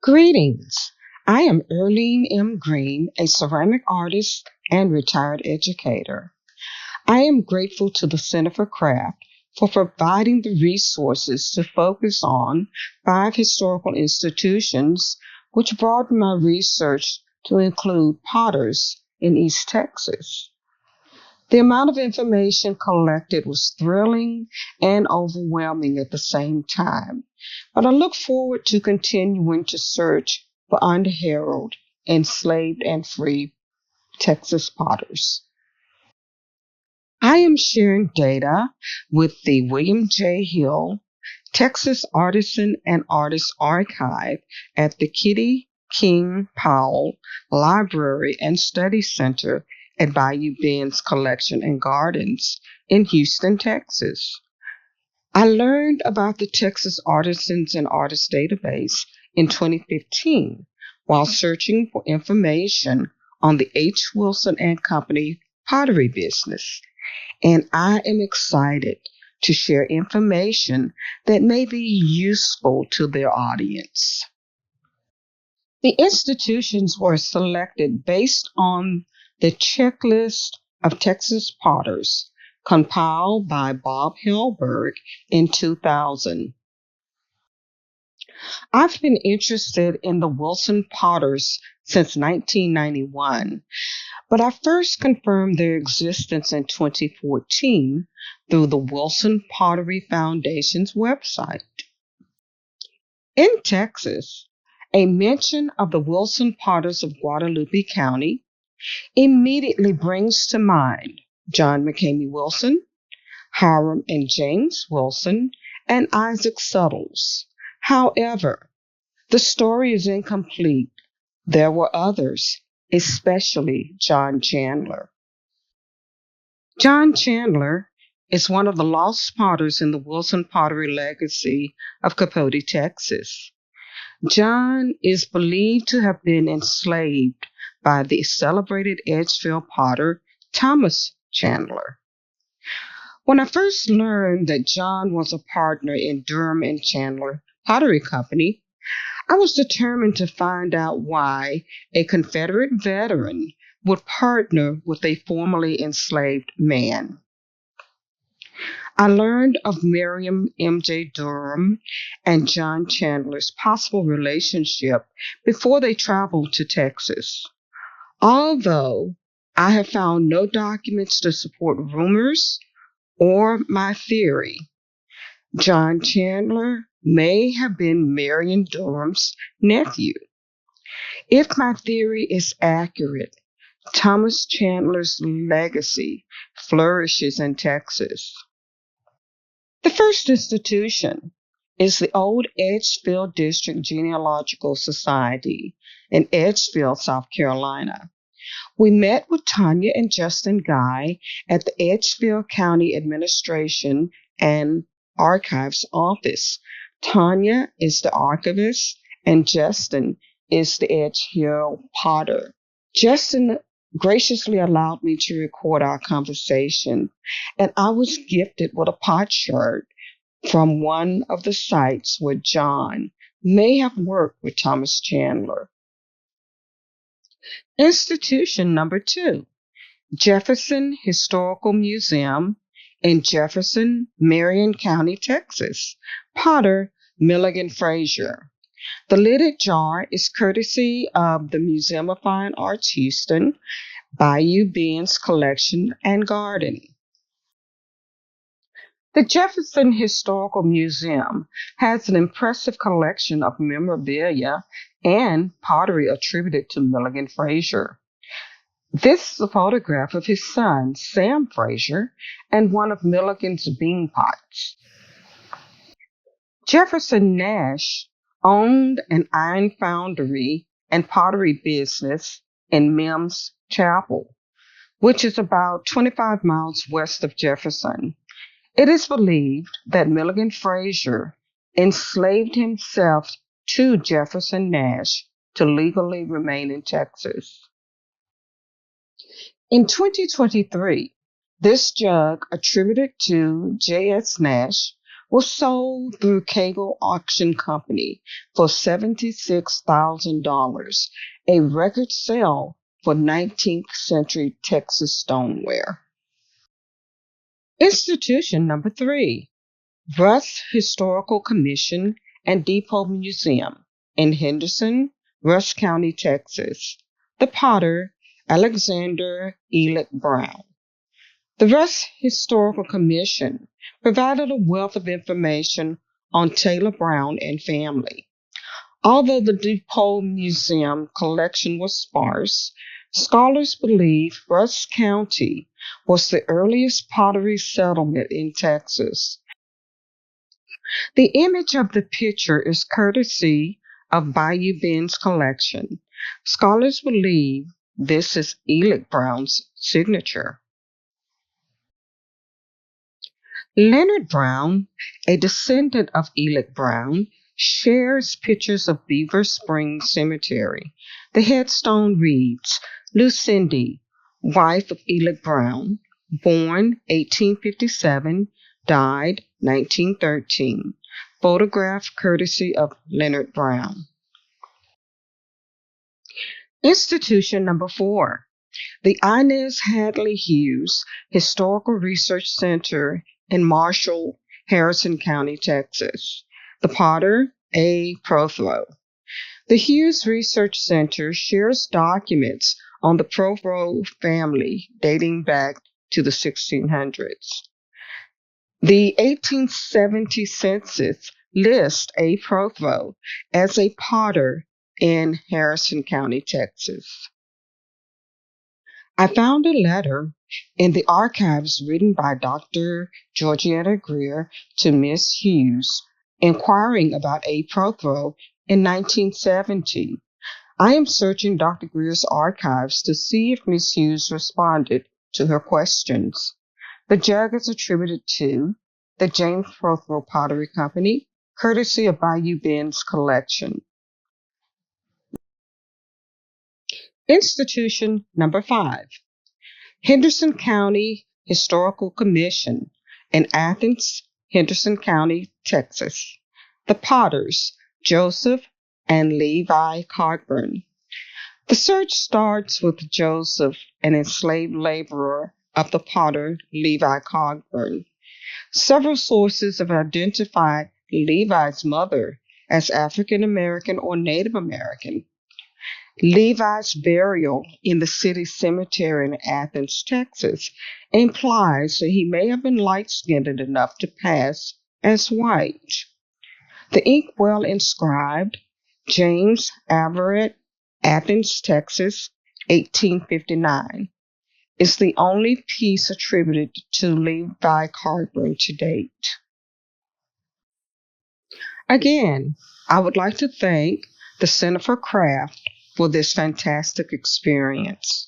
Greetings. I am Earlene M. Green, a ceramic artist and retired educator. I am grateful to the Center for Craft for providing the resources to focus on 5 historical institutions, which broadened my research to include potters in East Texas. The amount of information collected was thrilling and overwhelming at the same time, but I look forward to continuing to search for unheralded, enslaved, and free Texas potters. I am sharing data with the William J. Hill Texas Artisan and Artist Archive at the Kitty King Powell Library and Study Center at Bayou Bend's Collection and Gardens in Houston, Texas. I learned about the Texas Artisans and Artists Database in 2015 while searching for information on the H. Wilson and Company pottery business, and I am excited to share information that may be useful to their audience. The institutions were selected based on the checklist of Texas potters compiled by Bob Hellberg in 2000. I've been interested in the Wilson potters since 1991, but I first confirmed their existence in 2014 through the Wilson Pottery Foundation's website. In Texas, a mention of the Wilson potters of Guadalupe County immediately brings to mind John McCamey Wilson, Hiram and James Wilson, and Isaac Suttles. However, the story is incomplete. There were others, especially John Chandler. John Chandler is one of the lost potters in the Wilson pottery legacy of Capote, Texas. John is believed to have been enslaved by the celebrated Edgefield potter Thomas Chandler. When I first learned that John was a partner in Durham and Chandler Pottery Company, I was determined to find out why a Confederate veteran would partner with a formerly enslaved man. I learned of Miriam M.J. Durham and John Chandler's possible relationship before they traveled to Texas. Although I have found no documents to support rumors or my theory, John Chandler may have been Marion Durham's nephew. If my theory is accurate, Thomas Chandler's legacy flourishes in Texas. The first institution is the Old Edgefield District Genealogical Society in Edgefield, South Carolina. We met with Tanya and Justin Guy at the Edgefield County Administration and Archives Office. Tanya is the archivist and Justin is the Edgefield potter. Justin graciously allowed me to record our conversation, and I was gifted with a pot shirt from one of the sites where John may have worked with Thomas Chandler. Institution number 2, Jefferson Historical Museum in Jefferson, Marion County, Texas. Potter Milligan Frazier. The lidded jar is courtesy of the Museum of Fine Arts Houston, Bayou Bend's Collection and Garden. The Jefferson Historical Museum has an impressive collection of memorabilia and pottery attributed to Milligan Frazier. This is a photograph of his son, Sam Frazier, and one of Milligan's bean pots. Jefferson Nash owned an iron foundry and pottery business in Mims Chapel, which is about 25 miles west of Jefferson. It is believed that Milligan Frazier enslaved himself to Jefferson Nash to legally remain in Texas. In 2023, this jug attributed to J.S. Nash was sold through Cable Auction Company for $76,000, a record sale for 19th century Texas stoneware. Institution number 3, Russ Historical Commission and Depot Museum in Henderson, Russ County, Texas. The potter, Alexander Elick Brown. The Russ Historical Commission provided a wealth of information on Taylor Brown and family. Although the Depot Museum collection was sparse, scholars believe Russ County was the earliest pottery settlement in Texas. The image of the picture is courtesy of Bayou Ben's collection. Scholars believe this is Elick Brown's signature. Leonard Brown, a descendant of Elick Brown, shares pictures of Beaver Springs Cemetery. The headstone reads, Lucindy, wife of Elick Brown, born 1857, died 1913. Photograph courtesy of Leonard Brown. Institution number 4, the Inez Hadley Hughes Historical Research Center in Marshall, Harrison County, Texas. The potter, A. Prothro. The Hughes Research Center shares documents on the Prothro family dating back to the 1600s. The 1870 census lists A. Prothro as a potter in Harrison County, Texas. I found a letter in the archives written by Dr. Georgetta Greer to Miss Hughes, inquiring about A. Prothro in 1970. I am searching Dr. Greer's archives to see if Miss Hughes responded to her questions. The jug is attributed to the James Prothro Pottery Company, courtesy of Bayou Ben's collection. Institution number 5, Henderson County Historical Commission in Athens, Henderson County, Texas. The potters, Joseph and Levi Cogburn. The search starts with Joseph, an enslaved laborer of the potter Levi Cogburn. Several sources have identified Levi's mother as African American or Native American. Levi's burial in the city cemetery in Athens, Texas, implies that he may have been light-skinned enough to pass as white. The inkwell inscribed, James Averett, Athens, Texas, 1859, is the only piece attributed to Levi Cogburn to date. Again, I would like to thank the Center for Craft for this fantastic experience.